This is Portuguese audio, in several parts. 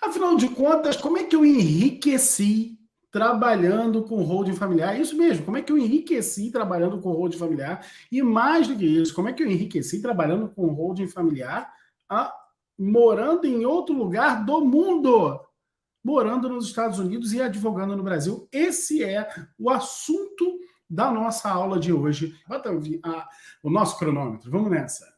Afinal de contas, como é que eu enriqueci trabalhando com holding familiar? É isso mesmo, como é que eu enriqueci trabalhando com holding familiar? E mais do que isso, como é que eu enriqueci trabalhando com holding familiar, ah, morando em outro lugar do mundo? Morando nos Estados Unidos e advogando no Brasil. Esse é o assunto da nossa aula de hoje. Bota o nosso cronômetro, vamos nessa.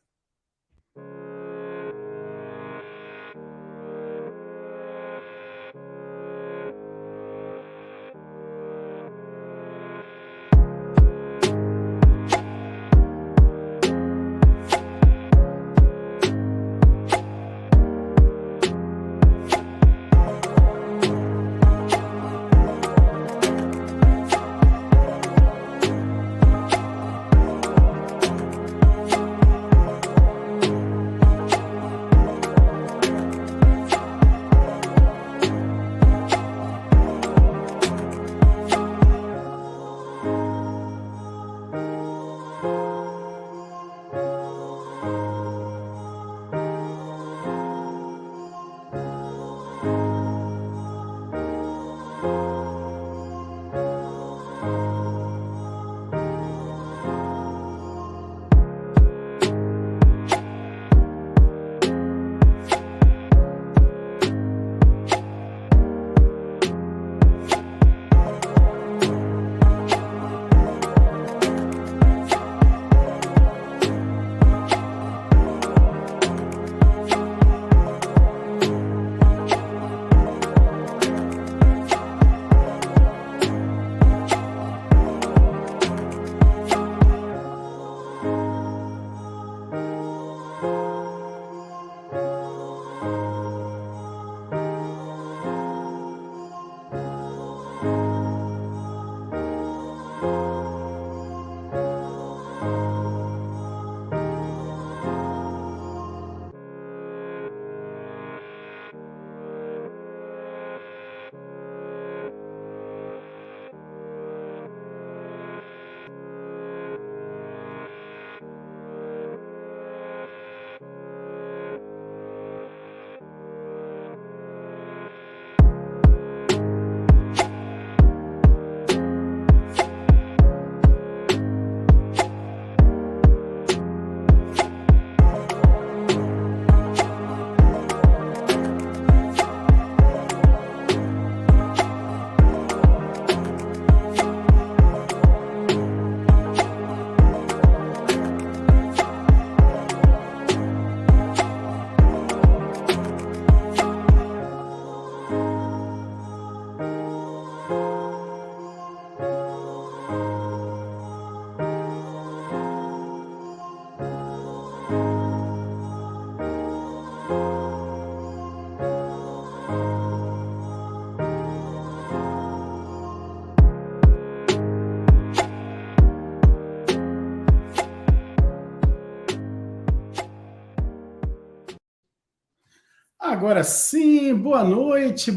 Agora sim, boa noite,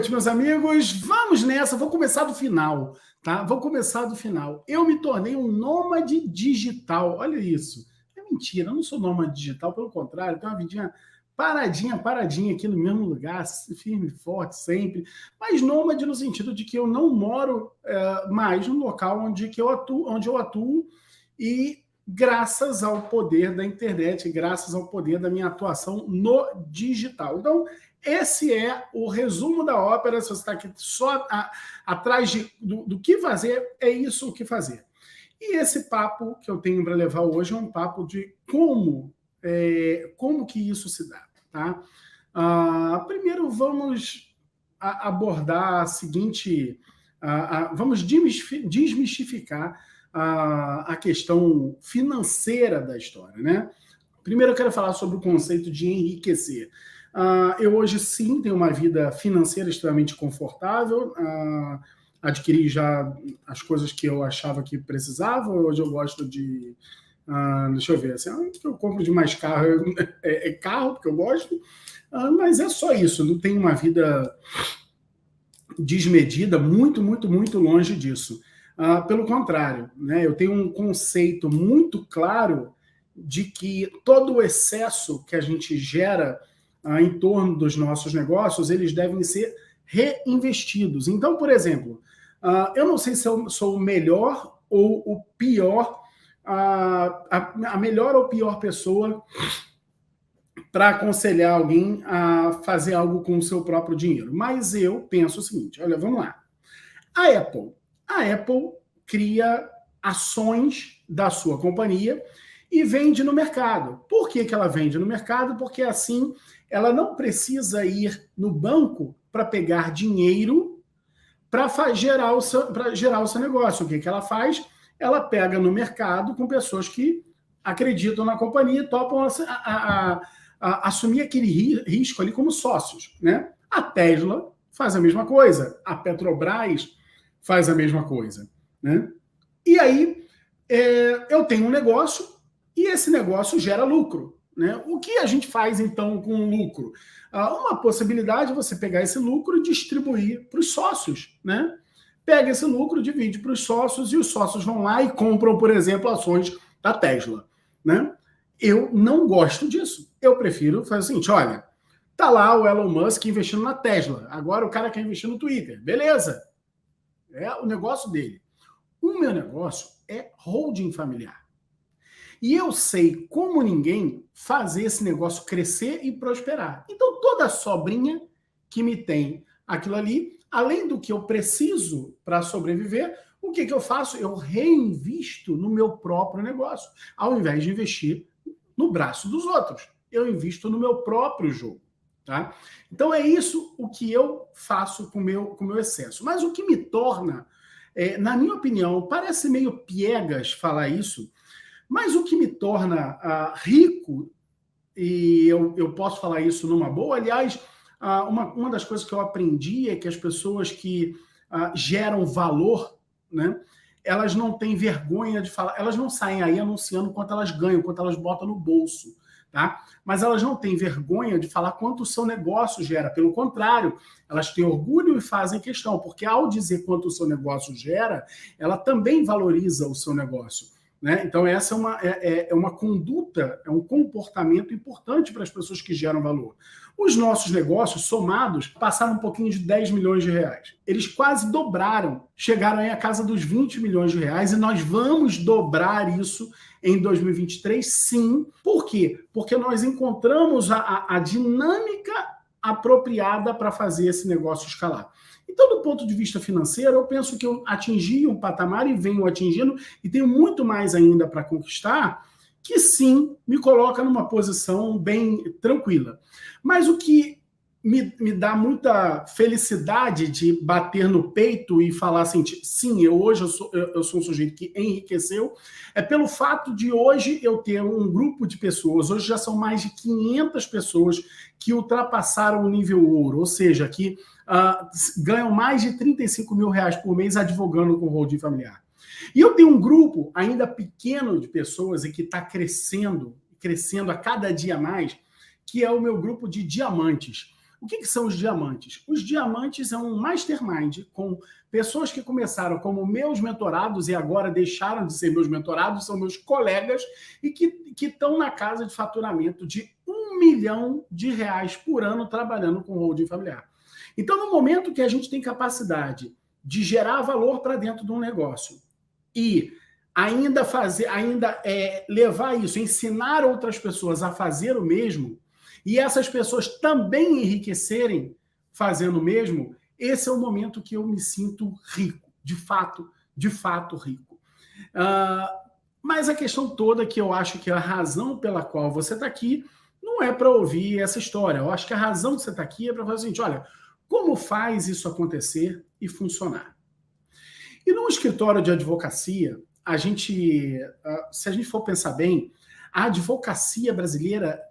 meus amigos. Vamos nessa, vou começar do final, tá? Vou começar do final. Eu me tornei um nômade digital, olha isso. É mentira, eu não sou nômade digital, pelo contrário, tenho uma vidinha paradinha aqui no mesmo lugar, firme e forte sempre, mas nômade no sentido de que eu não moro mais no local onde eu atuo e graças ao poder da internet, graças ao poder da minha atuação no digital. Então, esse é o resumo da ópera. Se você está aqui só atrás do que fazer, é isso o que fazer. E esse papo que eu tenho para levar hoje é um papo de como que isso se dá. Tá? Primeiro, vamos abordar a seguinte... vamos desmistificar a questão financeira da história, né? Primeiro eu quero falar sobre o conceito de enriquecer. Eu hoje sim tenho uma vida financeira extremamente confortável, adquiri já as coisas que eu achava que precisava, hoje eu gosto de... deixa eu ver, assim, o que eu compro de mais carro é carro, porque eu gosto, mas é só isso, não tenho uma vida desmedida, muito longe disso. Pelo contrário, né, eu tenho um conceito muito claro de que todo o excesso que a gente gera em torno dos nossos negócios, eles devem ser reinvestidos. Então, por exemplo, eu não sei se eu sou o melhor ou o pior, a melhor ou pior pessoa para aconselhar alguém a fazer algo com o seu próprio dinheiro. Mas eu penso o seguinte, olha, vamos lá. A Apple cria ações da sua companhia e vende no mercado. Por que ela vende no mercado? Porque assim ela não precisa ir no banco para pegar dinheiro para gerar o seu negócio. O que ela faz? Ela pega no mercado com pessoas que acreditam na companhia e topam assumir aquele risco ali como sócios, né? A Tesla faz a mesma coisa, a Petrobras faz a mesma coisa, né? E aí eu tenho um negócio e esse negócio gera lucro, né? O que a gente faz então com o lucro? Uma possibilidade é você pegar esse lucro e distribuir para os sócios, né? Pega esse lucro, divide para os sócios e os sócios vão lá e compram, por exemplo, ações da Tesla, né? Eu não gosto disso. Eu prefiro fazer o seguinte, olha, tá lá o Elon Musk investindo na Tesla, agora o cara quer investir no Twitter, beleza? É o negócio dele. O meu negócio é holding familiar. E eu sei, como ninguém, fazer esse negócio crescer e prosperar. Então, toda a sobrinha que me tem aquilo ali, além do que eu preciso para sobreviver, o que eu faço? Eu reinvisto no meu próprio negócio, ao invés de investir no braço dos outros. Eu invisto no meu próprio jogo. Tá? Então, é isso o que eu faço com o meu excesso. Mas o que me torna, na minha opinião, parece meio piegas falar isso, mas o que me torna rico, e eu posso falar isso numa boa, aliás, uma das coisas que eu aprendi é que as pessoas que geram valor, né, elas não têm vergonha de falar, elas não saem aí anunciando quanto elas ganham, quanto elas botam no bolso, tá? Mas elas não têm vergonha de falar quanto o seu negócio gera. Pelo contrário, elas têm orgulho e fazem questão, porque ao dizer quanto o seu negócio gera, ela também valoriza o seu negócio, né? Então, essa é uma conduta, é um comportamento importante para as pessoas que geram valor. Os nossos negócios, somados, passaram um pouquinho de 10 milhões de reais. Eles quase dobraram, chegaram aí à casa dos 20 milhões de reais, e nós vamos dobrar isso em 2023, sim. Por quê? Porque nós encontramos a dinâmica apropriada para fazer esse negócio escalar. Então, do ponto de vista financeiro, eu penso que eu atingi um patamar e venho atingindo, e tenho muito mais ainda para conquistar, que sim, me coloca numa posição bem tranquila. Mas o que me dá muita felicidade de bater no peito e falar assim, sim, hoje eu sou um sujeito que enriqueceu, é pelo fato de hoje eu ter um grupo de pessoas, hoje já são mais de 500 pessoas que ultrapassaram o nível ouro, ou seja, que ganham mais de 35 mil reais por mês advogando com holding familiar. E eu tenho um grupo ainda pequeno de pessoas e que está crescendo a cada dia mais, que é o meu grupo de diamantes. O que são os diamantes? Os diamantes é um mastermind com pessoas que começaram como meus mentorados e agora deixaram de ser meus mentorados, são meus colegas e que estão na casa de faturamento de R$1 milhão por ano trabalhando com holding familiar. Então, no momento que a gente tem capacidade de gerar valor para dentro de um negócio e ainda levar isso, ensinar outras pessoas a fazer o mesmo, e essas pessoas também enriquecerem fazendo o mesmo, esse é o momento que eu me sinto rico, de fato rico. Mas a questão toda que eu acho que a razão pela qual você está aqui não é para ouvir essa história. Eu acho que a razão que você está aqui é para fazer o seguinte, olha, como faz isso acontecer e funcionar? E num escritório de advocacia, se a gente for pensar bem, a advocacia brasileira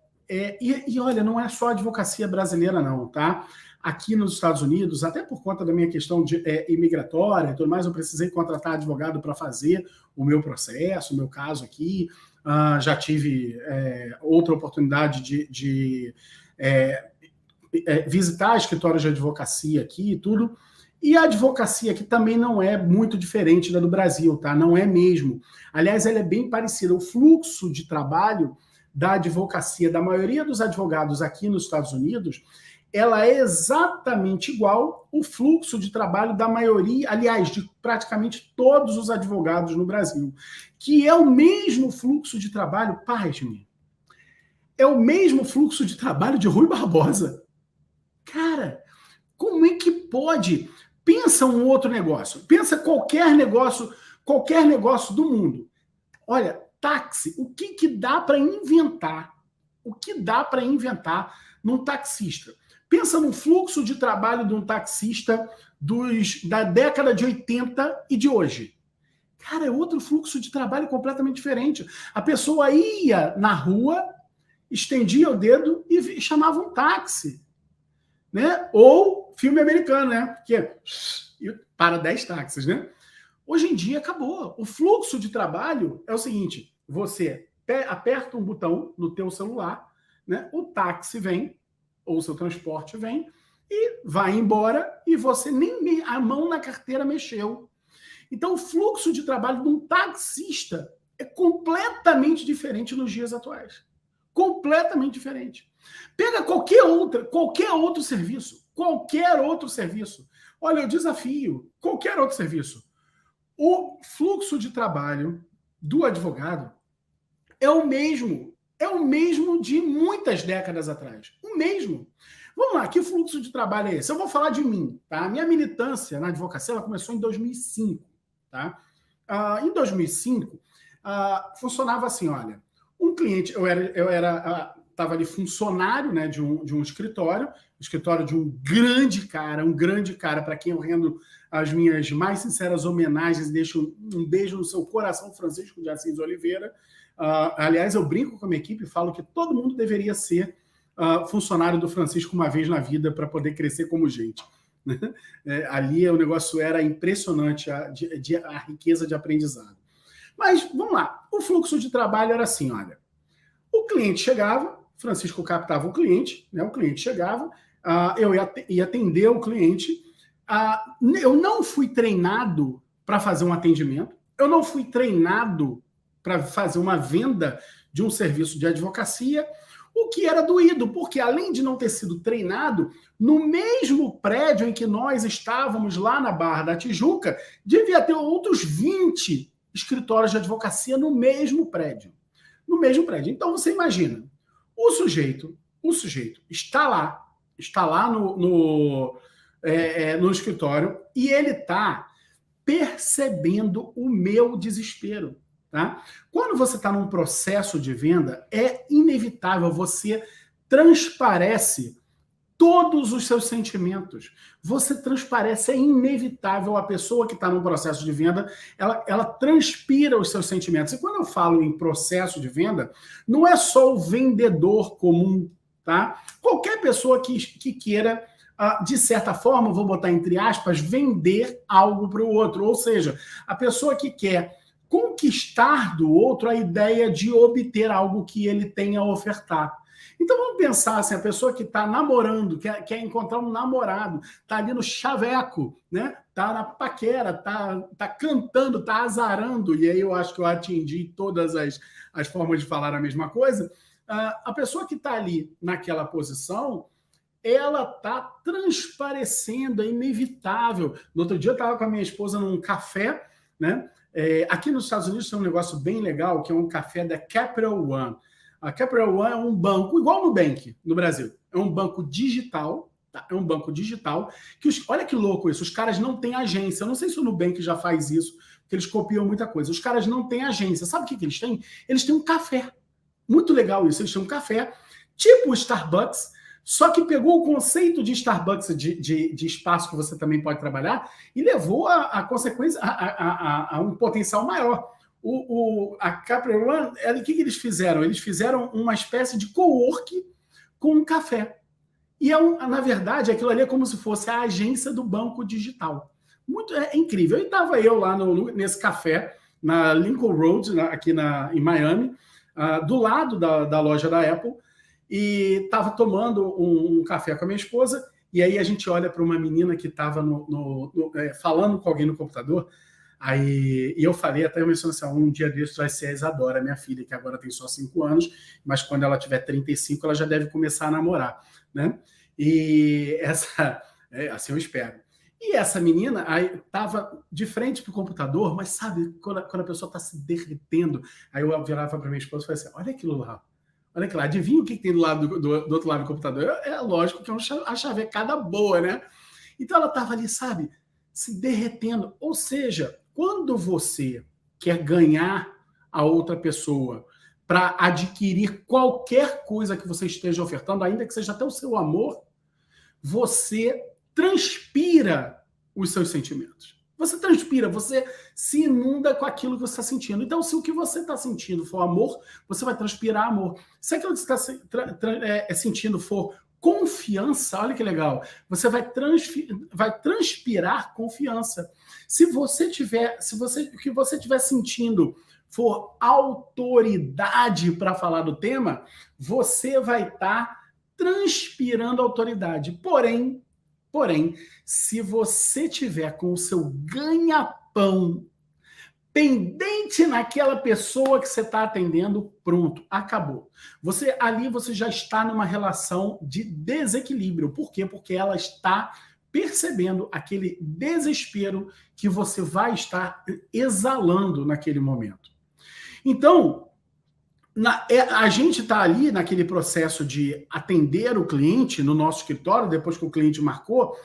e olha, não é só a advocacia brasileira não, tá? Aqui nos Estados Unidos, até por conta da minha questão de imigratória e tudo mais, eu precisei contratar advogado para fazer o meu processo, o meu caso aqui. Já tive outra oportunidade de visitar escritórios de advocacia aqui e tudo. E a advocacia aqui também não é muito diferente da do Brasil, tá? Não é mesmo. Aliás, ela é bem parecida. O fluxo de trabalho da advocacia, da maioria dos advogados aqui nos Estados Unidos, ela é exatamente igual o fluxo de trabalho da maioria, aliás, de praticamente todos os advogados no Brasil, que é o mesmo fluxo de trabalho, pasme, é o mesmo fluxo de trabalho de Rui Barbosa. Cara, como é que pode? Pensa um outro negócio, pensa qualquer negócio do mundo. Olha, táxi, o que dá para inventar? O que dá para inventar num taxista? Pensa no fluxo de trabalho de um taxista da década de 80 e de hoje. Cara, é outro fluxo de trabalho completamente diferente. A pessoa ia na rua, estendia o dedo e chamava um táxi. Né? Ou filme americano, né? Que para 10 táxis, né? Hoje em dia acabou. O fluxo de trabalho é o seguinte: você aperta um botão no teu celular, né? O táxi vem, ou o seu transporte vem, e vai embora, e você nem a mão na carteira mexeu. Então, o fluxo de trabalho de um taxista é completamente diferente nos dias atuais. Completamente diferente. Pega qualquer outro serviço. Olha, eu desafio qualquer outro serviço. O fluxo de trabalho do advogado é o mesmo de muitas décadas atrás. O mesmo. Vamos lá, que fluxo de trabalho é esse? Eu vou falar de mim, tá? A minha militância na advocacia ela começou em 2005, tá? Em 2005, funcionava assim, olha, um cliente, eu estava ali funcionário, né, de um escritório de um grande cara para quem eu rendo as minhas mais sinceras homenagens e deixo um beijo no seu coração, Francisco de Assis Oliveira. Aliás, eu brinco com a minha equipe e falo que todo mundo deveria ser funcionário do Francisco uma vez na vida para poder crescer como gente. Ali o negócio era impressionante, a riqueza de aprendizado. Mas, vamos lá, o fluxo de trabalho era assim, olha, o cliente chegava, Francisco captava o cliente, né, o cliente chegava, eu ia atender o cliente, eu não fui treinado para fazer um atendimento, eu não fui treinado para fazer uma venda de um serviço de advocacia, o que era doído, porque além de não ter sido treinado, no mesmo prédio em que nós estávamos lá na Barra da Tijuca, devia ter outros 20 escritórios de advocacia no mesmo prédio. No mesmo prédio. Então você imagina, o sujeito está lá no escritório e ele está percebendo o meu desespero. Tá? Quando você está num processo de venda, é inevitável, você transparece todos os seus sentimentos. Você transparece, é inevitável. A pessoa que está num processo de venda, ela transpira os seus sentimentos. E quando eu falo em processo de venda, não é só o vendedor comum, tá? Qualquer pessoa que queira, de certa forma, vou botar entre aspas, vender algo para o outro. Ou seja, a pessoa que quer conquistar do outro a ideia de obter algo que ele tem a ofertar. Então vamos pensar assim, a pessoa que está namorando, quer encontrar um namorado, está ali no chaveco, né? Está na paquera, tá cantando, está azarando, e aí eu acho que eu atingi todas as formas de falar a mesma coisa. A pessoa que está ali naquela posição, ela está transparecendo, é inevitável. No outro dia eu estava com a minha esposa num café, né? Aqui nos Estados Unidos tem um negócio bem legal, que é um café da Capital One. A Capital One é um banco, igual no Nubank, no Brasil. É um banco digital, tá? É um banco digital, que olha que louco isso, os caras não têm agência. Eu não sei se o Nubank já faz isso, porque eles copiam muita coisa. Os caras não têm agência. Sabe o que eles têm? Eles têm um café. Muito legal isso, eles têm um café, tipo o Starbucks, só que pegou o conceito de Starbucks, de espaço que você também pode trabalhar, e levou a consequência a um potencial maior. A Capital One, o que eles fizeram? Eles fizeram uma espécie de co-work com um café. E, na verdade, aquilo ali é como se fosse a agência do banco digital. É incrível. E estava eu lá nesse café, na Lincoln Road, aqui em Miami, do lado da loja da Apple, e estava tomando um café com a minha esposa, e aí a gente olha para uma menina que estava falando com alguém no computador. Aí, e eu falei, até eu mencionei assim, um dia desses vai ser a Isadora, minha filha, que agora tem só 5 anos, mas quando ela tiver 35, ela já deve começar a namorar, né? E essa, assim eu espero. E essa menina aí estava de frente para o computador, mas sabe, quando a pessoa está se derretendo, aí eu virava para minha esposa e falei assim: olha aquilo lá, olha aquilo lá, adivinha o que tem do outro lado do computador? É lógico que é uma chavecada boa, né? Então ela estava ali, sabe, se derretendo. Ou seja, quando você quer ganhar a outra pessoa para adquirir qualquer coisa que você esteja ofertando, ainda que seja até o seu amor, você transpira os seus sentimentos. Você transpira, você se inunda com aquilo que você está sentindo. Então, se o que você está sentindo for amor, você vai transpirar amor. Se aquilo que você está sentindo for confiança, olha que legal, você vai transpirar confiança. Se o que você estiver sentindo for autoridade para falar do tema, você vai estar transpirando autoridade. Porém, se você tiver com o seu ganha-pão pendente naquela pessoa que você está atendendo, pronto, acabou. Você já está numa relação de desequilíbrio. Por quê? Porque ela está percebendo aquele desespero que você vai estar exalando naquele momento. Então, a gente está ali naquele processo de atender o cliente no nosso escritório, depois que o cliente marcou,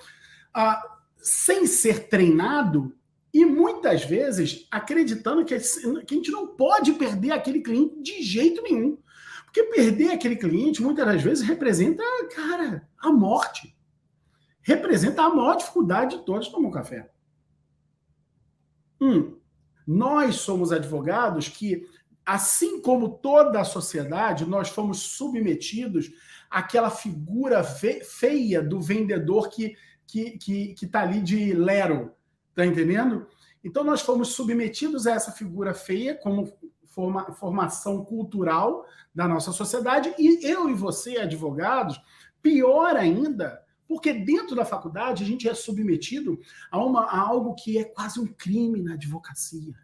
sem ser treinado e muitas vezes acreditando que a gente não pode perder aquele cliente de jeito nenhum. Porque perder aquele cliente muitas das vezes representa, cara, a morte. Representa a maior dificuldade de todos tomar um café. Nós somos advogados que, assim como toda a sociedade, nós fomos submetidos àquela figura feia do vendedor que está ali de lero, tá entendendo? Então nós fomos submetidos a essa figura feia como formação cultural da nossa sociedade, e eu e você, advogados, pior ainda, porque dentro da faculdade a gente é submetido a algo que é quase um crime na advocacia,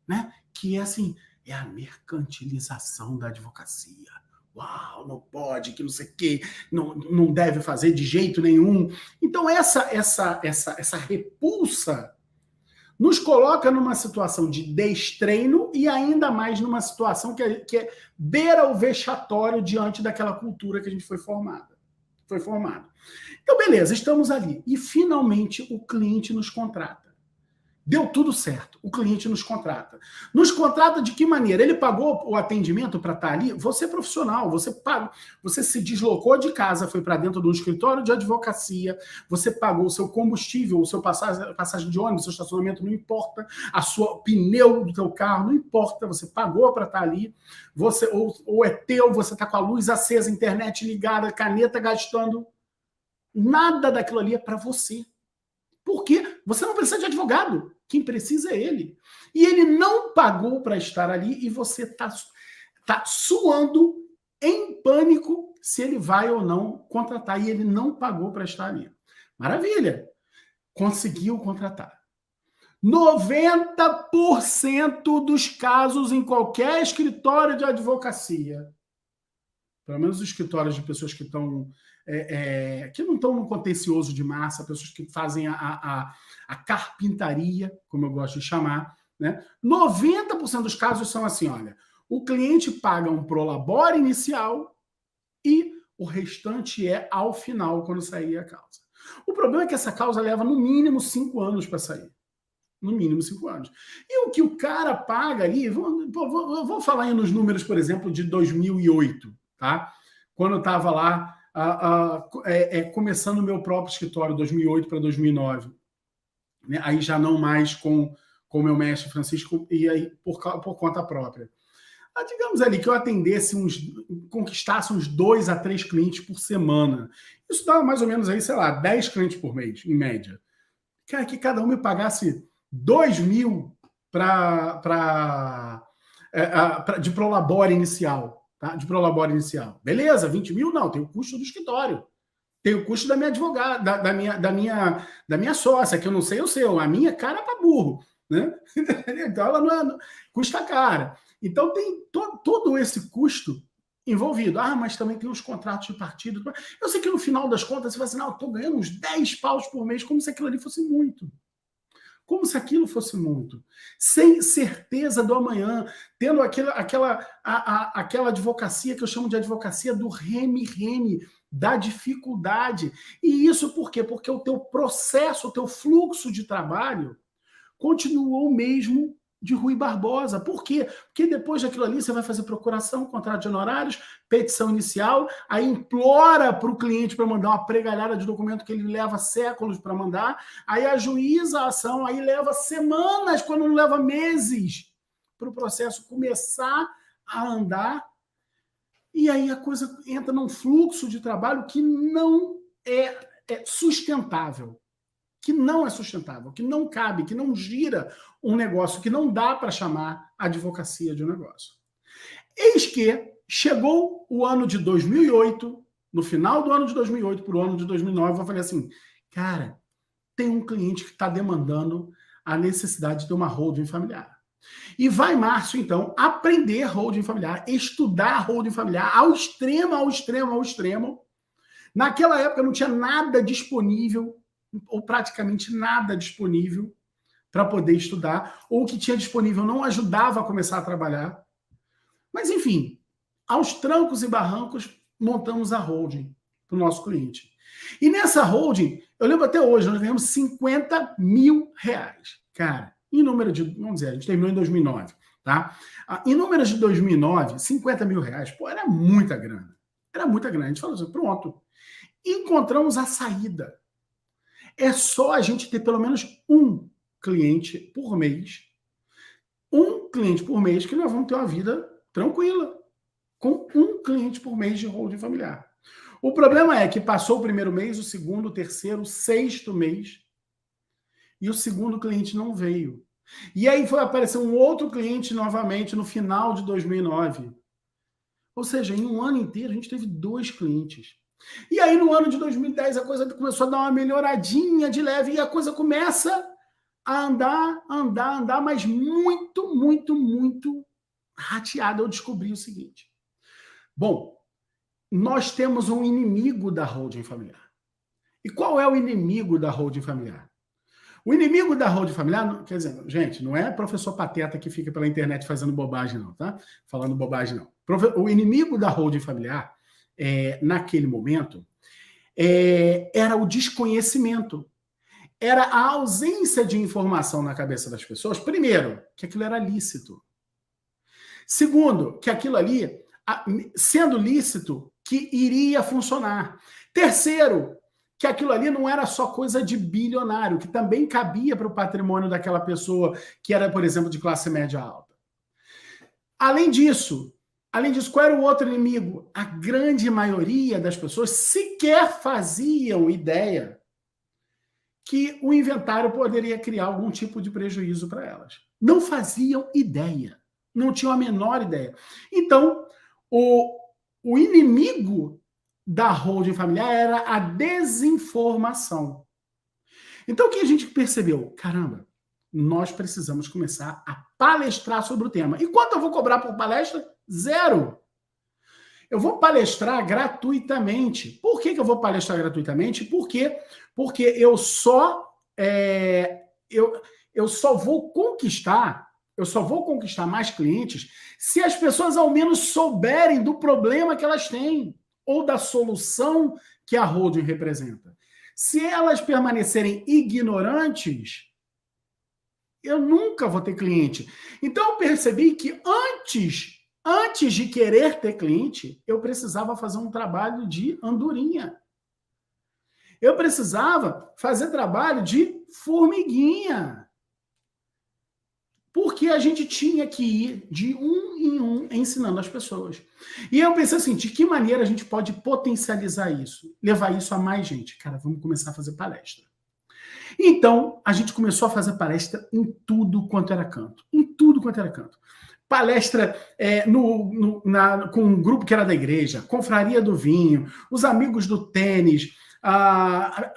né? Que é assim, é a mercantilização da advocacia. Uau, não pode, que não sei o quê, não deve fazer de jeito nenhum. Então essa repulsa nos coloca numa situação de destreino e ainda mais numa situação que beira o vexatório diante daquela cultura que a gente foi formado. Então, beleza, estamos ali. E finalmente o cliente nos contrata. Deu tudo certo. O cliente nos contrata. Nos contrata de que maneira? Ele pagou o atendimento para estar ali? Você é profissional, você se deslocou de casa, foi para dentro de um escritório de advocacia, você pagou o seu combustível, o seu passagem de ônibus, o seu estacionamento, não importa, o pneu do teu carro, não importa, você pagou para estar ali, ou é teu, você está com a luz acesa, internet ligada, caneta gastando. Nada daquilo ali é para você. Por quê? Você não precisa de advogado. Quem precisa é ele. E ele não pagou para estar ali e você está suando em pânico se ele vai ou não contratar. E ele não pagou para estar ali. Maravilha. Conseguiu contratar. 90% dos casos em qualquer escritório de advocacia, pelo menos os escritórios de pessoas que estão que não estão no contencioso de massa, pessoas que fazem a carpintaria, como eu gosto de chamar, né? 90% dos casos são assim, olha, o cliente paga um prolabore inicial e o restante é ao final, quando sair a causa. O problema é que essa causa leva no mínimo 5 anos para sair. No mínimo 5 anos. E o que o cara paga ali, vou falar aí nos números, por exemplo, de 2008, tá? Quando eu estava lá começando o meu próprio escritório, 2008 para 2009. Né? Aí já não mais com o meu mestre Francisco, e aí por conta própria. Digamos ali que eu conquistasse uns 2 a 3 clientes por semana. Isso dá mais ou menos aí, sei lá, 10 clientes por mês, em média. Que cada um me pagasse 2.000 de prolabore inicial. Tá? De prolabore inicial. Beleza, 20.000 não, tem o custo do escritório. Tem o custo da minha advogada, da minha sócia, que eu não sei o seu. A minha cara para burro. né? Então ela não custa cara. Então tem todo esse custo envolvido. Mas também tem os contratos de partido. Eu sei que no final das contas você vai assim, não, eu estou ganhando uns 10 paus por mês, como se aquilo ali fosse muito. Como se aquilo fosse muito. Sem certeza do amanhã, tendo aquela advocacia que eu chamo de advocacia do reme-reme, da dificuldade. E isso por quê? Porque o teu processo, o teu fluxo de trabalho continuou o mesmo de Rui Barbosa. Por quê? Porque depois daquilo ali você vai fazer procuração, contrato de honorários, petição inicial, aí implora para o cliente para mandar uma pregalhada de documento que ele leva séculos para mandar, aí ajuiza a ação, aí leva semanas, quando não leva meses, para o processo começar a andar, e aí a coisa entra num fluxo de trabalho que não é sustentável. Que não é sustentável, que não cabe, que não gira um negócio, que não dá para chamar advocacia de um negócio. Eis que chegou o ano de 2008, no final do ano de 2008 para o ano de 2009, eu falei assim, cara, tem um cliente que está demandando a necessidade de ter uma holding familiar. E vai Márcio, então, aprender holding familiar, estudar holding familiar ao extremo, ao extremo, ao extremo. Naquela época não tinha nada disponível, ou praticamente nada disponível para poder estudar, ou o que tinha disponível não ajudava a começar a trabalhar. Mas, enfim, aos trancos e barrancos, montamos a holding para o nosso cliente. E nessa holding, eu lembro até hoje, nós ganhamos 50 mil reais. Cara, em número de, vamos dizer, a gente terminou em 2009, tá? Em números de 2009, 50 mil reais, pô, era muita grana. Era muita grana. A gente falou assim, pronto, encontramos a saída. É só a gente ter pelo menos um cliente por mês. Um cliente por mês que nós vamos ter uma vida tranquila. Com um cliente por mês de holding familiar. O problema é que passou o primeiro mês, o segundo, o terceiro, o sexto mês, e o segundo cliente não veio. E aí foi aparecer um outro cliente novamente no final de 2009. Ou seja, em um ano inteiro a gente teve 2 clientes. E aí, no ano de 2010, a coisa começou a dar uma melhoradinha de leve e a coisa começa a andar, mas muito, muito, muito rateada. Eu descobri o seguinte. Bom, nós temos um inimigo da holding familiar. E qual é o inimigo da holding familiar? O inimigo da holding familiar, quer dizer, gente, não é professor pateta que fica pela internet fazendo bobagem, não, tá? Falando bobagem, não. O inimigo da holding familiar, naquele momento, era o desconhecimento. Era a ausência de informação na cabeça das pessoas. Primeiro, que aquilo era lícito. Segundo, que aquilo ali, sendo lícito, que iria funcionar. Terceiro, que aquilo ali não era só coisa de bilionário, que também cabia para o patrimônio daquela pessoa que era, por exemplo, de classe média alta. Além disso, qual era o outro inimigo? A grande maioria das pessoas sequer faziam ideia que o inventário poderia criar algum tipo de prejuízo para elas. Não faziam ideia. Não tinham a menor ideia. Então, o inimigo da holding familiar era a desinformação. Então, o que a gente percebeu? Caramba, nós precisamos começar a palestrar sobre o tema. E quanto eu vou cobrar por palestra? 0. Eu vou palestrar gratuitamente. Por que eu vou palestrar gratuitamente? Porque eu só vou conquistar mais clientes se as pessoas ao menos souberem do problema que elas têm ou da solução que a holding representa. Se elas permanecerem ignorantes, eu nunca vou ter cliente. Então eu percebi que antes de querer ter cliente, eu precisava fazer um trabalho de andorinha. Eu precisava fazer trabalho de formiguinha. Porque a gente tinha que ir de um em um ensinando as pessoas. E eu pensei assim, de que maneira a gente pode potencializar isso? Levar isso a mais gente? Cara, vamos começar a fazer palestra. Então, a gente começou a fazer palestra em tudo quanto era canto. Em tudo quanto era canto. Palestra com um grupo que era da igreja, confraria do vinho, os amigos do tênis,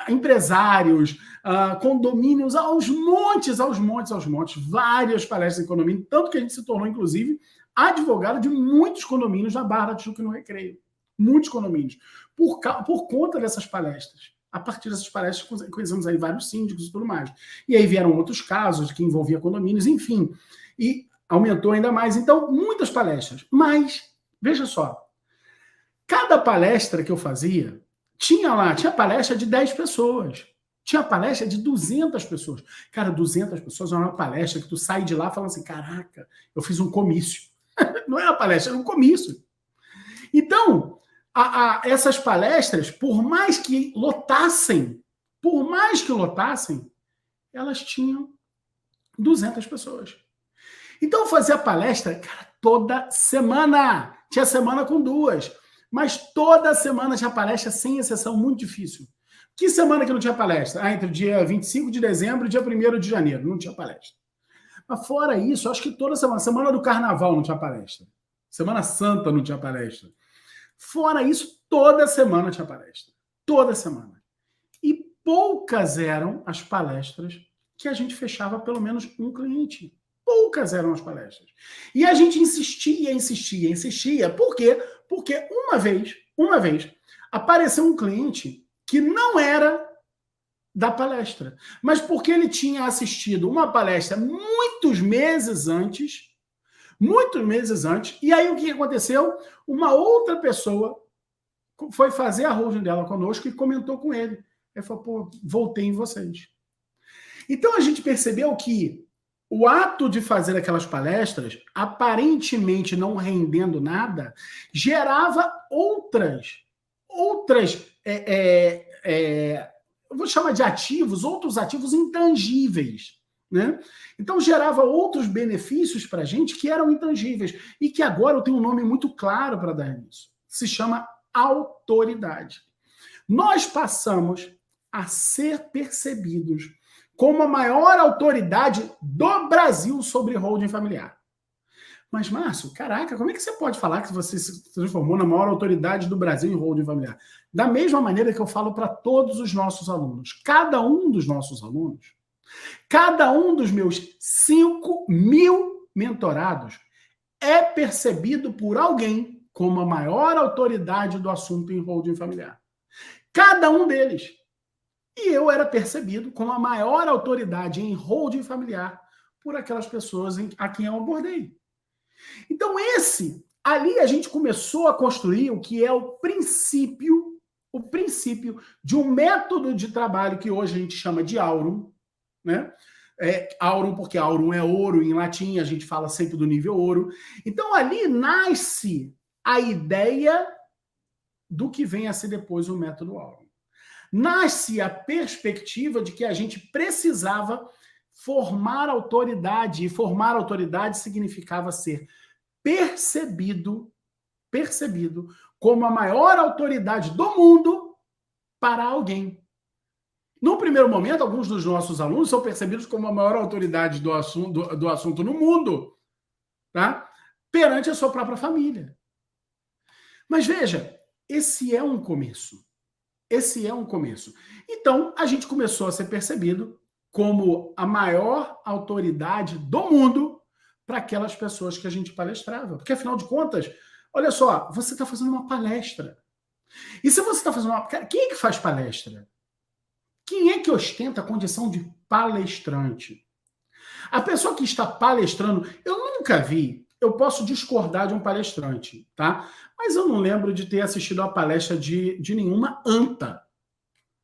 empresários, condomínios, aos montes, várias palestras em condomínio, tanto que a gente se tornou, inclusive, advogado de muitos condomínios na Barra da Tijuca no Recreio. Muitos condomínios. Por conta dessas palestras. A partir dessas palestras, conhecemos aí vários síndicos e tudo mais. E aí vieram outros casos que envolviam condomínios, enfim. E aumentou ainda mais. Então, muitas palestras. Mas, veja só, cada palestra que eu fazia, tinha palestra de 10 pessoas. Tinha palestra de 200 pessoas. Cara, 200 pessoas é uma palestra que tu sai de lá falando assim, caraca, eu fiz um comício. Não era palestra, era um comício. Então, essas palestras, por mais que lotassem, elas tinham 200 pessoas. Então, eu fazia palestra, cara, toda semana. Tinha semana com 2. Mas toda semana tinha palestra, sem exceção, muito difícil. Que semana que não tinha palestra? Entre o dia 25 de dezembro e o dia 1º de janeiro. Não tinha palestra. Mas fora isso, acho que toda semana. Semana do Carnaval não tinha palestra. Semana Santa não tinha palestra. Fora isso, toda semana tinha palestra. Toda semana. E poucas eram as palestras que a gente fechava pelo menos um cliente. Poucas eram as palestras. E a gente insistia. Por quê? Porque uma vez, apareceu um cliente que não era da palestra, mas porque ele tinha assistido uma palestra muitos meses antes, e aí o que aconteceu? Uma outra pessoa foi fazer a holding dela conosco e comentou com ele. Ele falou, pô, voltei em vocês. Então a gente percebeu que o ato de fazer aquelas palestras, aparentemente não rendendo nada, gerava outras eu vou chamar de ativos, outros ativos intangíveis, né? Então gerava outros benefícios para a gente que eram intangíveis e que agora eu tenho um nome muito claro para dar nisso. Se chama autoridade. Nós passamos a ser percebidos como a maior autoridade do Brasil sobre holding familiar. Mas, Márcio, caraca, como é que você pode falar que você se transformou na maior autoridade do Brasil em holding familiar? Da mesma maneira que eu falo para todos os nossos alunos. Cada um dos nossos alunos, cada um dos meus 5.000 mentorados é percebido por alguém como a maior autoridade do assunto em holding familiar. Cada um deles. E eu era percebido como a maior autoridade em holding familiar por aquelas pessoas a quem eu abordei. Então, ali a gente começou a construir o que é o princípio de um método de trabalho que hoje a gente chama de Aurum, né? Aurum porque Aurum é ouro em latim, a gente fala sempre do nível ouro. Então, ali nasce a ideia do que vem a ser depois o método Aurum. Nasce a perspectiva de que a gente precisava formar autoridade, e formar autoridade significava ser percebido como a maior autoridade do mundo para alguém. No primeiro momento, alguns dos nossos alunos são percebidos como a maior autoridade do assunto no mundo, tá? Perante a sua própria família. Mas veja, esse é um começo. Então, a gente começou a ser percebido como a maior autoridade do mundo para aquelas pessoas que a gente palestrava. Porque, afinal de contas, olha só, você está fazendo uma palestra. E se você está fazendo uma... Quem é que faz palestra? Quem é que ostenta a condição de palestrante? A pessoa que está palestrando, eu nunca vi, eu posso discordar de um palestrante, tá? Mas eu não lembro de ter assistido a palestra de nenhuma anta,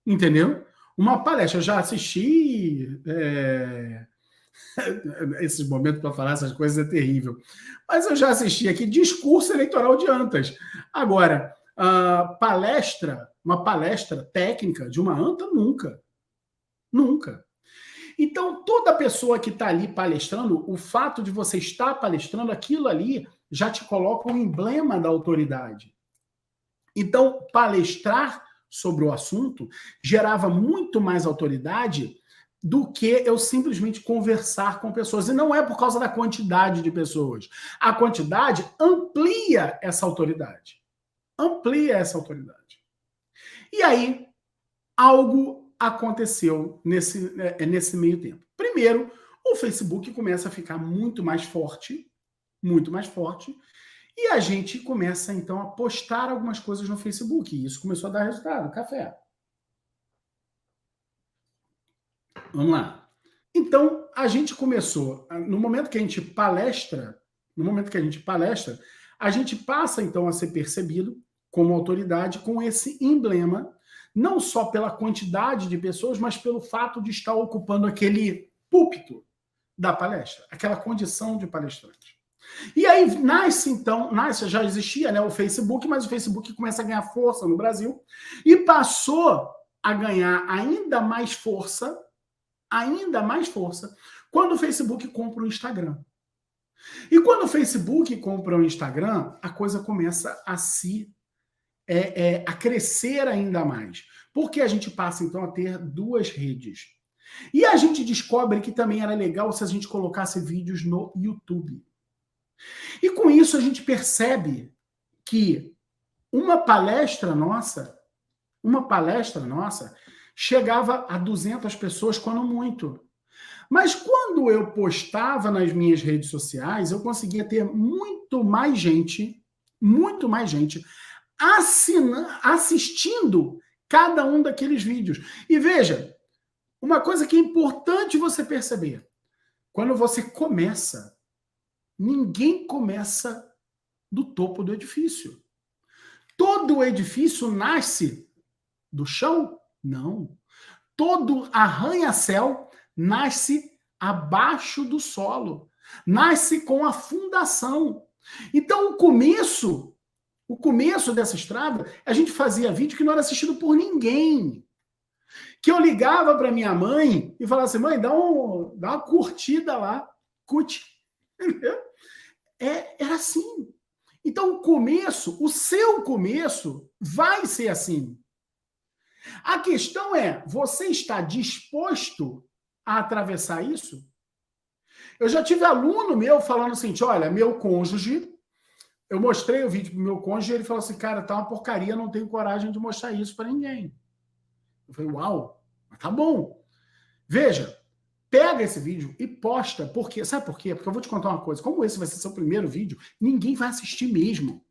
entendeu? Uma palestra, eu já assisti... Esses momentos para falar essas coisas é terrível. Mas eu já assisti aqui discurso eleitoral de antas. Agora, uma palestra técnica de uma anta, nunca. Nunca. Então, toda pessoa que está ali palestrando, o fato de você estar palestrando, aquilo ali já te coloca um emblema da autoridade. Então, palestrar sobre o assunto gerava muito mais autoridade do que eu simplesmente conversar com pessoas. E não é por causa da quantidade de pessoas. A quantidade amplia essa autoridade. E aí, algo aconteceu nesse meio tempo. Primeiro, o Facebook começa a ficar muito mais forte, e a gente começa, então, a postar algumas coisas no Facebook, e isso começou a dar resultado. Café. Vamos lá. Então, a gente começou, no momento que a gente palestra, a gente passa, então, a ser percebido como autoridade com esse emblema, não só pela quantidade de pessoas, mas pelo fato de estar ocupando aquele púlpito da palestra, aquela condição de palestrante. E aí já existia, né, o Facebook, mas o Facebook começa a ganhar força no Brasil e passou a ganhar ainda mais força, quando o Facebook compra o Instagram. E quando o Facebook compra o Instagram, a coisa começa a crescer ainda mais. Porque a gente passa, então, a ter duas redes. E a gente descobre que também era legal se a gente colocasse vídeos no YouTube. E com isso a gente percebe que uma palestra nossa chegava a 200 pessoas, quando muito. Mas quando eu postava nas minhas redes sociais, eu conseguia ter muito mais gente assistindo cada um daqueles vídeos. E veja, uma coisa que é importante você perceber, quando você começa, ninguém começa do topo do edifício. Todo edifício nasce do chão? Não. Todo arranha-céu nasce abaixo do solo. Nasce com a fundação. Então, o começo dessa estrada, a gente fazia vídeo que não era assistido por ninguém. Que eu ligava para minha mãe e falava assim, mãe, dá uma curtida lá. Curte. Entendeu? Era assim. Então, o seu começo vai ser assim. A questão é, você está disposto a atravessar isso? Eu já tive aluno meu falando assim, olha, meu cônjuge, eu mostrei o vídeo pro meu cônjuge e ele falou assim, cara, tá uma porcaria, não tenho coragem de mostrar isso para ninguém. Eu falei, uau, tá bom. Veja, pega esse vídeo e posta. Sabe por quê? Porque eu vou te contar uma coisa. Como esse vai ser seu primeiro vídeo, ninguém vai assistir mesmo.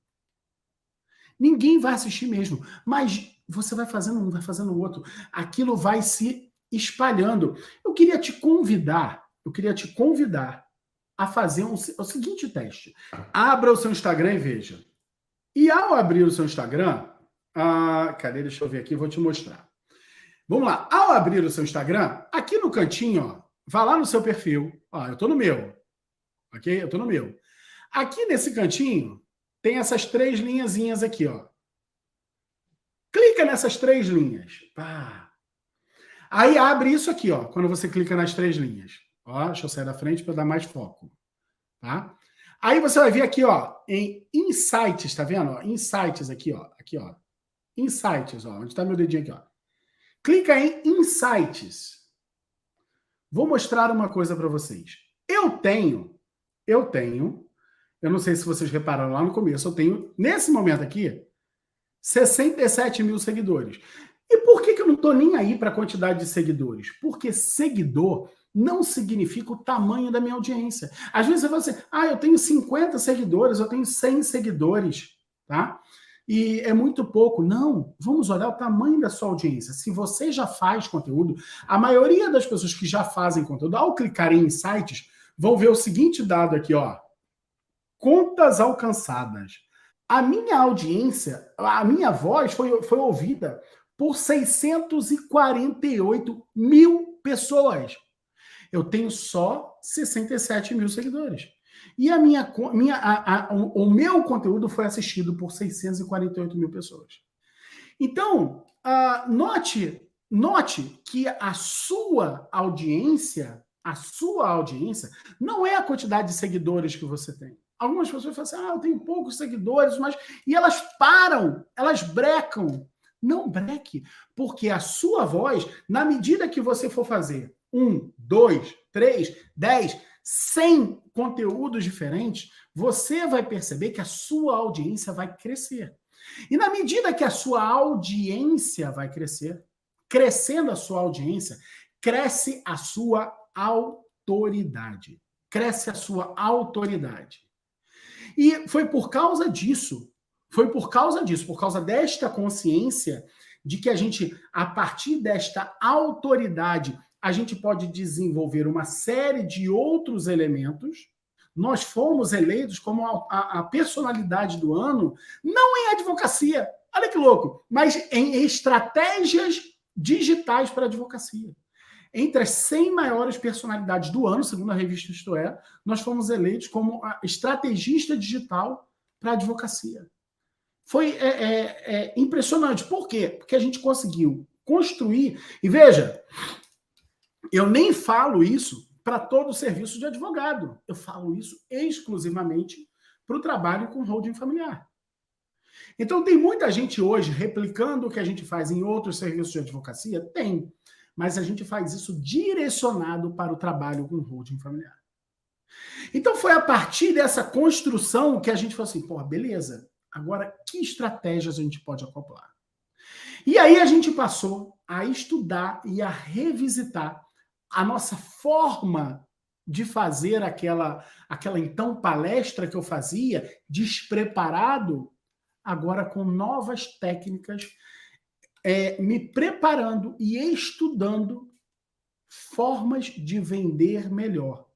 Ninguém vai assistir mesmo. Mas você vai fazendo um, vai fazendo o outro. Aquilo vai se espalhando. Eu queria te convidar a fazer o seguinte teste. Abra o seu Instagram e veja. E ao abrir o seu Instagram, cadê? Deixa eu ver aqui, vou te mostrar. Vamos lá. Ao abrir o seu Instagram, aqui no cantinho, ó, vá lá no seu perfil. Ó, eu tô no meu. Ok? Eu tô no meu. Aqui nesse cantinho, tem essas 3 linhazinhas aqui, ó. Clica nessas 3 linhas. Pá. Aí abre isso aqui, ó, quando você clica nas 3 linhas. Ó, deixa eu sair da frente para dar mais foco. Tá? Aí você vai vir aqui, ó, em Insights, tá vendo? Ó, Insights aqui, ó. Aqui, ó. Insights, ó. Onde está meu dedinho aqui, ó. Clica em Insights. Vou mostrar uma coisa para vocês. Eu não sei se vocês repararam lá no começo, eu tenho, nesse momento aqui, 67 mil seguidores. E por que eu não estou nem aí para a quantidade de seguidores? Porque seguidor não significa o tamanho da minha audiência. Às vezes você fala assim, eu tenho 50 seguidores, eu tenho 100 seguidores, tá? E é muito pouco. Não, vamos olhar o tamanho da sua audiência. Se você já faz conteúdo, a maioria das pessoas que já fazem conteúdo, ao clicar em sites, vão ver o seguinte dado aqui, ó. Contas alcançadas. A minha audiência, a minha voz foi ouvida por 648 mil pessoas. Eu tenho só 67 mil seguidores. E o meu conteúdo foi assistido por 648 mil pessoas. Então, note que a sua audiência não é a quantidade de seguidores que você tem. Algumas pessoas falam assim, eu tenho poucos seguidores, mas... E elas param, elas brecam. Não breque, porque a sua voz, na medida que você for fazer 1, 2, 3, 10, 100 conteúdos diferentes, você vai perceber que a sua audiência vai crescer. E na medida que a sua audiência vai crescer, crescendo a sua audiência, cresce a sua autoridade. Cresce a sua autoridade. E foi por causa disso, por causa desta consciência de que a gente, a partir desta autoridade, a gente pode desenvolver uma série de outros elementos. Nós fomos eleitos como a personalidade do ano, não em advocacia, olha que louco, mas em estratégias digitais para a advocacia. Entre as 100 maiores personalidades do ano, segundo a revista Isto É, nós fomos eleitos como a estrategista digital para a advocacia. Foi impressionante. Por quê? Porque a gente conseguiu construir... E veja, eu nem falo isso para todo o serviço de advogado. Eu falo isso exclusivamente para o trabalho com holding familiar. Então, tem muita gente hoje replicando o que a gente faz em outros serviços de advocacia? Tem. Mas a gente faz isso direcionado para o trabalho com holding familiar. Então, foi a partir dessa construção que a gente falou assim, pô, beleza, agora que estratégias a gente pode acoplar? E aí a gente passou a estudar e a revisitar a nossa forma de fazer aquela então palestra que eu fazia, despreparado, agora com novas técnicas, me preparando e estudando formas de vender melhor.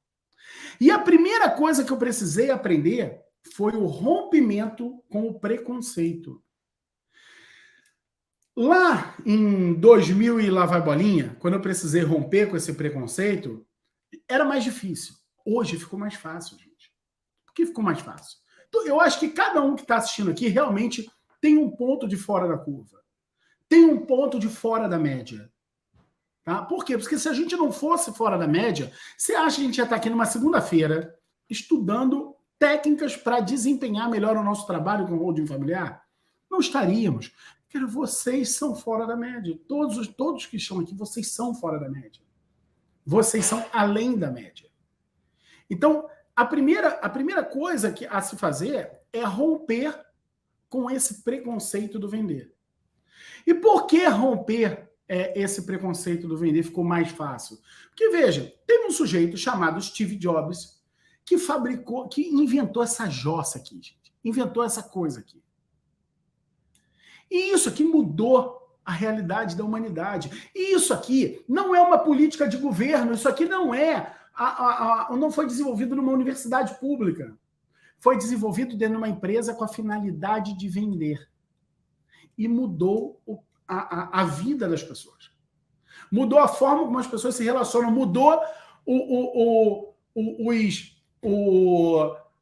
E a primeira coisa que eu precisei aprender foi o rompimento com o preconceito. Lá em 2000 e lá vai bolinha, quando eu precisei romper com esse preconceito, era mais difícil. Hoje ficou mais fácil, gente. Por que ficou mais fácil? Então, eu acho que cada um que está assistindo aqui realmente tem um ponto de fora da curva. Tem um ponto de fora da média. Tá? Por quê? Porque se a gente não fosse fora da média, você acha que a gente ia estar aqui numa segunda-feira estudando técnicas para desempenhar melhor o nosso trabalho com holding familiar? Não estaríamos. Porque vocês são fora da média. Todos que estão aqui, vocês são fora da média. Vocês são além da média. Então, a primeira coisa a se fazer é romper com esse preconceito do vender. E por que romper esse preconceito do vender ficou mais fácil? Porque, veja, teve um sujeito chamado Steve Jobs que inventou essa jossa aqui, gente. Inventou essa coisa aqui. E isso aqui mudou a realidade da humanidade. E isso aqui não é uma política de governo, isso aqui não não foi desenvolvido numa universidade pública. Foi desenvolvido dentro de uma empresa com a finalidade de vender. E mudou a vida das pessoas. Mudou a forma como as pessoas se relacionam, mudou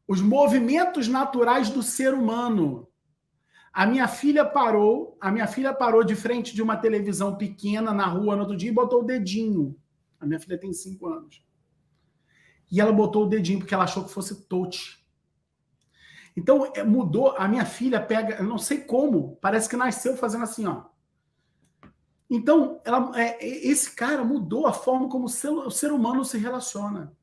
os movimentos naturais do ser humano. A minha filha parou de frente de uma televisão pequena na rua no outro dia e botou o dedinho. A minha filha tem 5 anos. E ela botou o dedinho porque ela achou que fosse touch. Então, mudou. A minha filha pega, eu não sei como, parece que nasceu fazendo assim, ó. Então, esse cara mudou a forma como o ser humano se relaciona.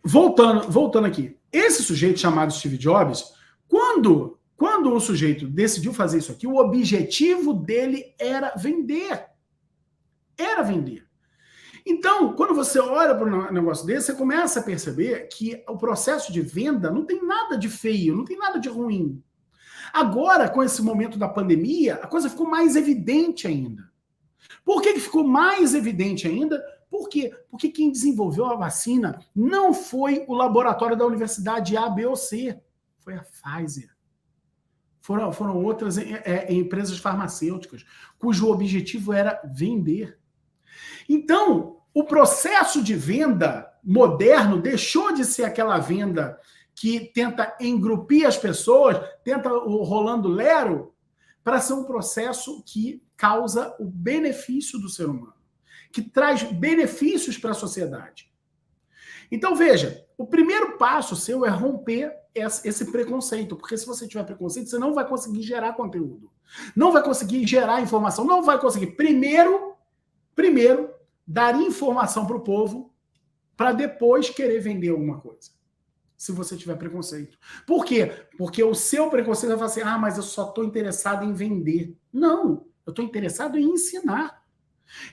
Voltando aqui. Esse sujeito chamado Steve Jobs, quando o sujeito decidiu fazer isso aqui, o objetivo dele era vender. Era vender. Então, quando você olha para um negócio desse, você começa a perceber que o processo de venda não tem nada de feio, não tem nada de ruim. Agora, com esse momento da pandemia, a coisa ficou mais evidente ainda. Por que ficou mais evidente ainda? Por quê? Porque quem desenvolveu a vacina não foi o laboratório da universidade A, B ou C, foi a Pfizer. Foram outras empresas farmacêuticas, cujo objetivo era vender. Então, o processo de venda moderno deixou de ser aquela venda que tenta engrupir as pessoas, tenta o rolando lero, para ser um processo que causa o benefício do ser humano, que traz benefícios para a sociedade. Então, veja, o primeiro passo seu é romper esse preconceito, porque se você tiver preconceito, você não vai conseguir gerar conteúdo, não vai conseguir gerar informação, não vai conseguir. Primeiro, dar informação para o povo para depois querer vender alguma coisa, se você tiver preconceito. Por quê? Porque o seu preconceito vai falar assim, mas eu só estou interessado em vender. Não, eu estou interessado em ensinar.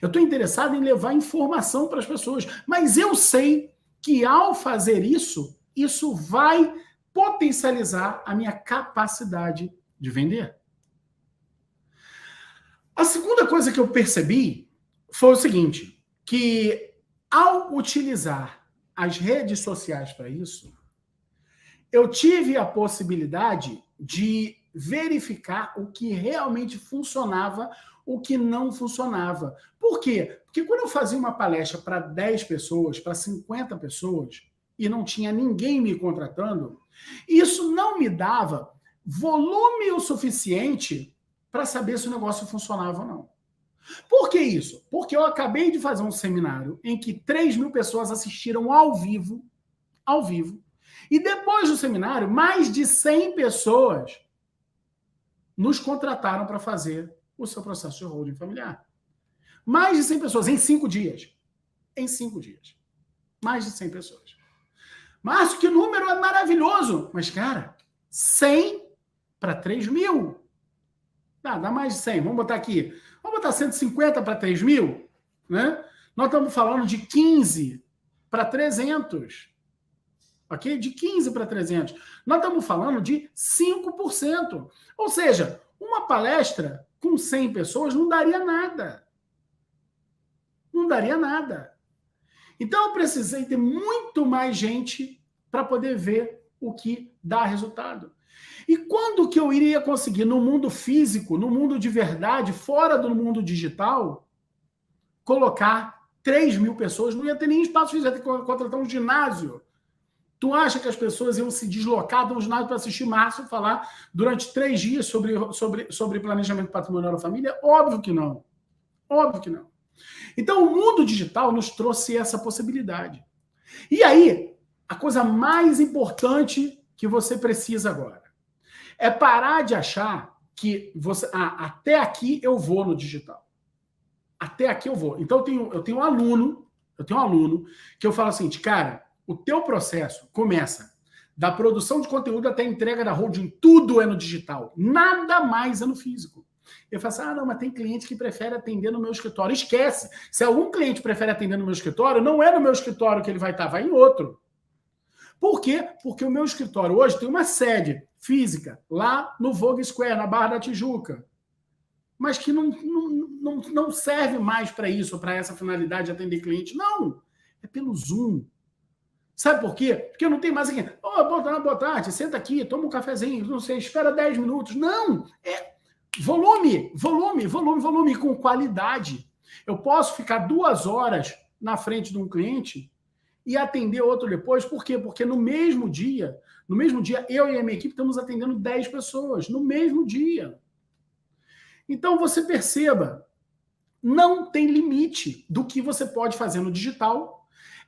Eu estou interessado em levar informação para as pessoas. Mas eu sei que ao fazer isso, isso vai potencializar a minha capacidade de vender. A segunda coisa que eu percebi foi o seguinte, que ao utilizar as redes sociais para isso, eu tive a possibilidade de verificar o que realmente funcionava, o que não funcionava. Por quê? Porque quando eu fazia uma palestra para 10 pessoas, para 50 pessoas, e não tinha ninguém me contratando, isso não me dava volume o suficiente para saber se o negócio funcionava ou não. Por que isso? Porque eu acabei de fazer um seminário em que 3.000 pessoas assistiram ao vivo, e depois do seminário, mais de 100 pessoas nos contrataram para fazer o seu processo de holding familiar. Mais de 100 pessoas em 5 dias. Em 5 dias. Mais de 100 pessoas. Márcio, que número é maravilhoso! Mas, cara, 100 para 3.000. Dá mais de 100. Vamos botar aqui. Vamos botar 150 para 3.000, né? Nós estamos falando de 15 para 300. Ok? De 15 para 300. Nós estamos falando de 5%. Ou seja, uma palestra com 100 pessoas não daria nada. Não daria nada. Então, eu precisei ter muito mais gente para poder ver o que dá resultado. E quando que eu iria conseguir, no mundo físico, no mundo de verdade, fora do mundo digital, colocar 3.000 pessoas? Não ia ter nem espaço físico, ia ter que contratar um ginásio. Tu acha que as pessoas iam se deslocar de um ginásio para assistir Márcio falar durante 3 dias sobre planejamento patrimonial da família? Óbvio que não. Óbvio que não. Então, o mundo digital nos trouxe essa possibilidade. E aí, a coisa mais importante que você precisa agora é parar de achar que você, até aqui eu vou no digital. Até aqui eu vou. Então, eu tenho um aluno que eu falo assim, cara, o teu processo começa da produção de conteúdo até a entrega da holding, tudo é no digital. Nada mais é no físico. Eu falo assim, não, mas tem cliente que prefere atender no meu escritório. Esquece. Se algum cliente prefere atender no meu escritório, não é no meu escritório que ele vai estar, vai em outro. Por quê? Porque o meu escritório hoje tem uma sede física lá no Vogue Square, na Barra da Tijuca, mas que não serve mais para isso, para essa finalidade de atender cliente. Não, é pelo Zoom. Sabe por quê? Porque eu não tenho mais aqui. Boa tarde, senta aqui, toma um cafezinho, não sei, espera 10 minutos. Não, é volume, com qualidade. Eu posso ficar 2 horas na frente de um cliente e atender outro depois. Por quê? Porque no mesmo dia, eu e a minha equipe estamos atendendo 10 pessoas, no mesmo dia. Então, você perceba, não tem limite do que você pode fazer no digital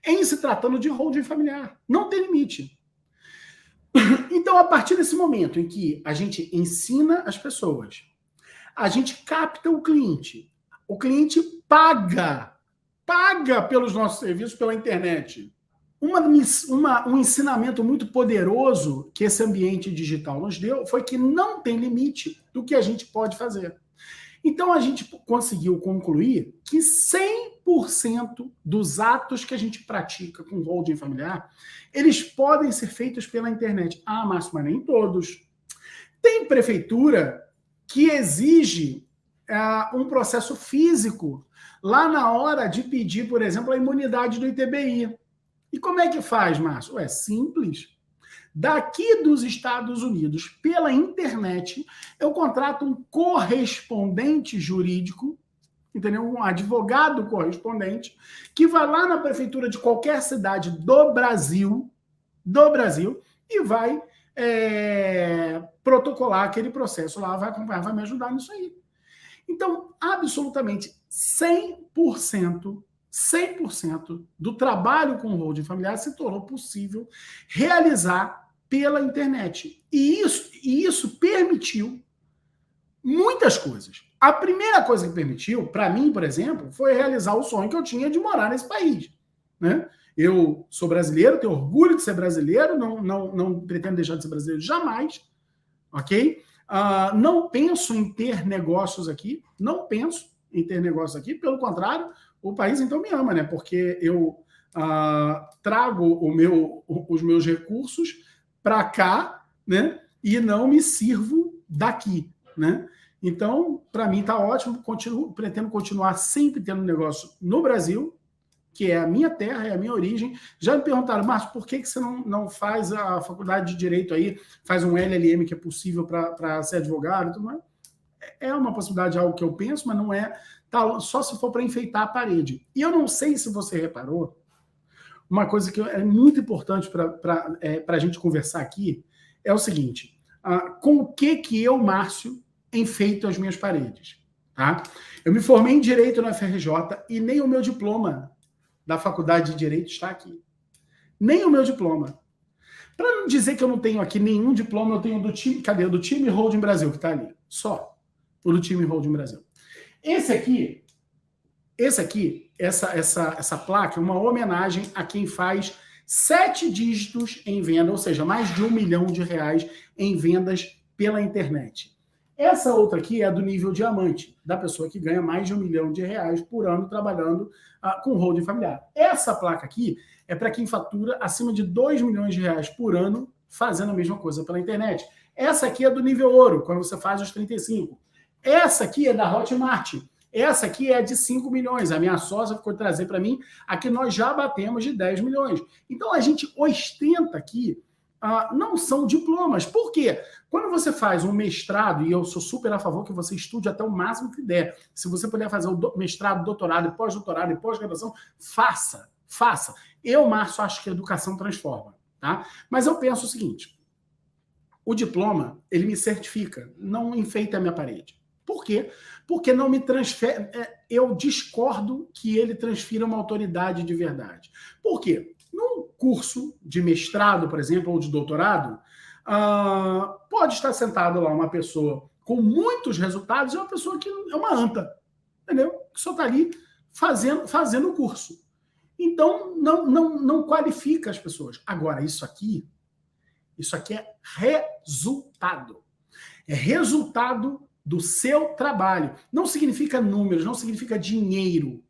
em se tratando de holding familiar. Não tem limite. Então, a partir desse momento em que a gente ensina as pessoas, a gente capta o cliente paga pelos nossos serviços pela internet. Um ensinamento muito poderoso que esse ambiente digital nos deu foi que não tem limite do que a gente pode fazer. Então, a gente conseguiu concluir que 100% dos atos que a gente pratica com holding familiar, eles podem ser feitos pela internet. Ah, Márcio, mas nem todos. Tem prefeitura que exige um processo físico lá na hora de pedir, por exemplo, a imunidade do ITBI. E como é que faz, Márcio? É simples. Daqui dos Estados Unidos, pela internet, eu contrato um correspondente jurídico, entendeu? Um advogado correspondente, que vai lá na prefeitura de qualquer cidade do Brasil, e vai protocolar aquele processo lá, vai acompanhar, vai me ajudar nisso aí. Então, absolutamente 100% do trabalho com holding familiar se tornou possível realizar pela internet. E isso permitiu muitas coisas. A primeira coisa que permitiu, para mim, por exemplo, foi realizar o sonho que eu tinha de morar nesse país. Né? Eu sou brasileiro, tenho orgulho de ser brasileiro, não pretendo deixar de ser brasileiro jamais, ok? Não penso em ter negócios aqui, não penso, em ter negócio aqui. Pelo contrário, o país então me ama, né? Porque eu trago os meus recursos para cá, né? E não me sirvo daqui, né? Então, para mim está ótimo. Pretendo continuar sempre tendo negócio no Brasil, que é a minha terra, é a minha origem. Já me perguntaram, Márcio, por que você não faz a faculdade de Direito aí, faz um LLM que é possível para ser advogado e tudo mais? É uma possibilidade, algo que eu penso, mas não é só se for para enfeitar a parede. E eu não sei se você reparou, uma coisa que é muito importante para a gente conversar aqui é o seguinte, com o que eu, Márcio, enfeito as minhas paredes? Tá? Eu me formei em Direito na FRJ e nem o meu diploma da Faculdade de Direito está aqui. Nem o meu diploma. Para não dizer que eu não tenho aqui nenhum diploma, eu tenho do time, cadê? Do Time Holding Brasil, que está ali. Só. O do Time Holding Brasil. Essa placa é uma homenagem a quem faz 7 dígitos em venda, ou seja, mais de R$1 milhão em vendas pela internet. Essa outra aqui é do nível diamante, da pessoa que ganha mais de R$1 milhão por ano trabalhando com holding familiar. Essa placa aqui é para quem fatura acima de R$2 milhões por ano fazendo a mesma coisa pela internet. Essa aqui é do nível ouro, quando você faz os 35. Essa aqui é da Hotmart. Essa aqui é de 5 milhões. A minha sócia ficou trazer para mim a que nós já batemos de 10 milhões. Então, a gente ostenta aqui, não são diplomas. Por quê? Quando você faz um mestrado, e eu sou super a favor que você estude até o máximo que der, se você puder fazer o mestrado, doutorado, pós-doutorado e pós-graduação, faça. Eu, Márcio, acho que a educação transforma. Tá? Mas eu penso o seguinte, o diploma, ele me certifica, não enfeita a minha parede. Por quê? Porque não me transfere. Eu discordo que ele transfira uma autoridade de verdade. Por quê? Num curso de mestrado, por exemplo, ou de doutorado, pode estar sentado lá uma pessoa com muitos resultados e uma pessoa que é uma anta, entendeu? Que só está ali fazendo o curso. Então, não qualifica as pessoas. Agora, isso aqui é resultado. É resultado do seu trabalho. Não significa números, não significa dinheiro.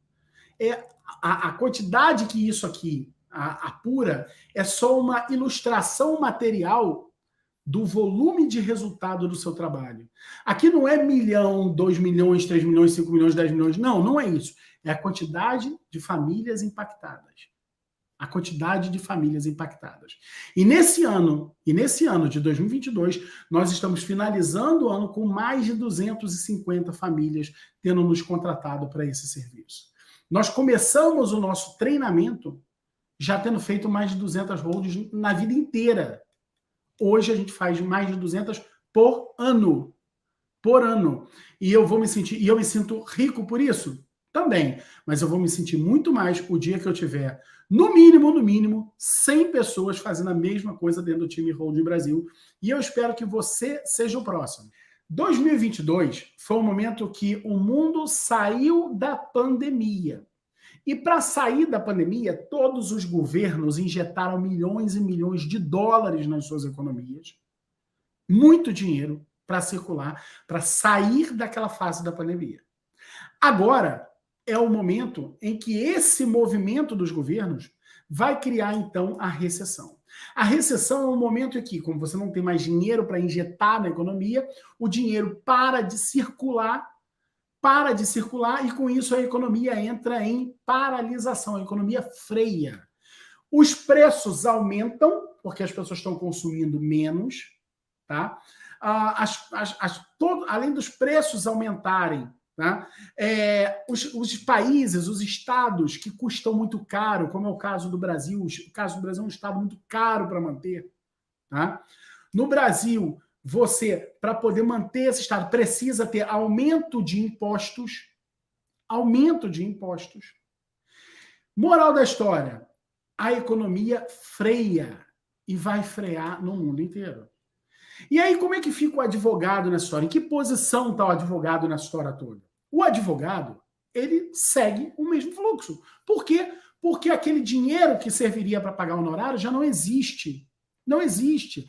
A quantidade que isso aqui apura é só uma ilustração material do volume de resultado do seu trabalho. Aqui não é 1 milhão, 2 milhões, 3 milhões, 5 milhões, 10 milhões. Não é isso. É a quantidade de famílias impactadas. A quantidade de famílias impactadas. E nesse ano de 2022, nós estamos finalizando o ano com mais de 250 famílias tendo nos contratado para esse serviço. Nós começamos o nosso treinamento já tendo feito mais de 200 holdings na vida inteira. Hoje a gente faz mais de 200 por ano. Por ano. E eu me sinto rico por isso? Também. Mas eu vou me sentir muito mais o dia que eu tiver, no mínimo, 100 pessoas fazendo a mesma coisa dentro do time Holding Brasil. E eu espero que você seja o próximo. 2022 foi um momento que o mundo saiu da pandemia. E para sair da pandemia, todos os governos injetaram milhões e milhões de dólares nas suas economias. Muito dinheiro para circular, para sair daquela fase da pandemia. Agora é o momento em que esse movimento dos governos vai criar, então, a recessão. A recessão é um momento em que, como você não tem mais dinheiro para injetar na economia, o dinheiro para de circular, e com isso a economia entra em paralisação, a economia freia. Os preços aumentam, porque as pessoas estão consumindo menos, tá? Além dos preços aumentarem, tá? Os países, os estados que custam muito caro, como é o caso do Brasil, é um estado muito caro para manter. Tá? No Brasil, você, para poder manter esse estado, precisa ter aumento de impostos. Moral da história, a economia freia e vai frear no mundo inteiro. E aí, como é que fica o advogado nessa história? Em que posição está o advogado nessa história toda? O advogado, ele segue o mesmo fluxo. Por quê? Porque aquele dinheiro que serviria para pagar o honorário já não existe. Não existe.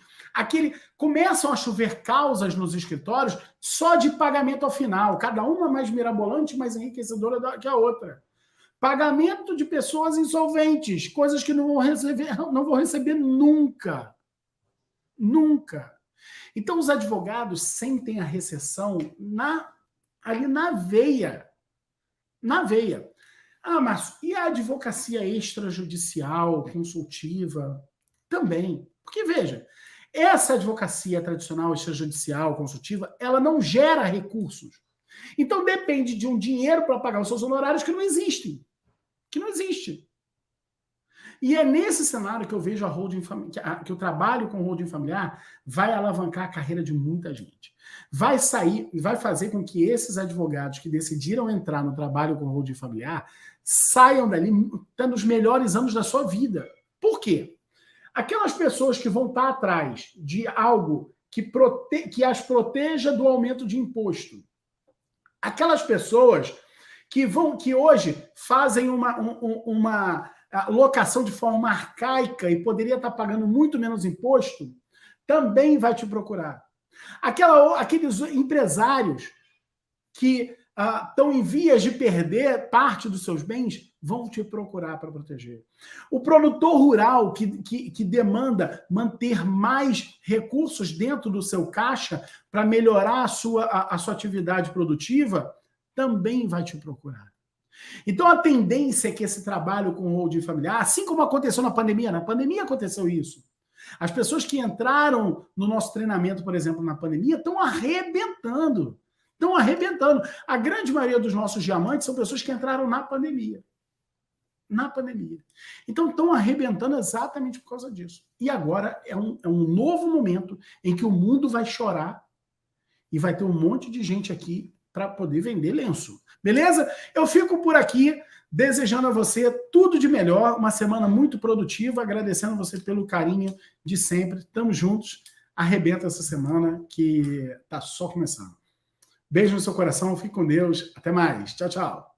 Começam a chover causas nos escritórios só de pagamento ao final, cada uma mais mirabolante, mais enriquecedora que a outra. Pagamento de pessoas insolventes, coisas que não vão receber nunca. Nunca. Então, os advogados sentem a recessão ali na veia. Na veia. Ah, Márcio, e a advocacia extrajudicial, consultiva? Também. Porque, veja, essa advocacia tradicional, extrajudicial, consultiva, ela não gera recursos. Então, depende de um dinheiro para pagar os seus honorários que não existem. Que não existe. E é nesse cenário que eu vejo a holding que eu trabalho com holding familiar vai alavancar a carreira de muita gente. Vai fazer com que esses advogados que decidiram entrar no trabalho com holding familiar saiam dali tendo os melhores anos da sua vida. Por quê? Aquelas pessoas que vão estar atrás de algo que as proteja do aumento de imposto. Aquelas pessoas que hoje fazem uma locação de forma arcaica e poderia estar pagando muito menos imposto, também vai te procurar. Aqueles empresários que estão em vias de perder parte dos seus bens vão te procurar para proteger. O produtor rural que demanda manter mais recursos dentro do seu caixa para melhorar a sua atividade produtiva também vai te procurar. Então, a tendência é que esse trabalho com holding familiar, assim como aconteceu na pandemia aconteceu isso. As pessoas que entraram no nosso treinamento, por exemplo, na pandemia, estão arrebentando. Estão arrebentando. A grande maioria dos nossos diamantes são pessoas que entraram na pandemia. Na pandemia. Então, estão arrebentando exatamente por causa disso. E agora é um novo momento em que o mundo vai chorar e vai ter um monte de gente aqui para poder vender lenço. Beleza? Eu fico por aqui, desejando a você tudo de melhor, uma semana muito produtiva, agradecendo você pelo carinho de sempre. Tamo juntos. Arrebenta essa semana que tá só começando. Beijo no seu coração, fique com Deus. Até mais. Tchau, tchau.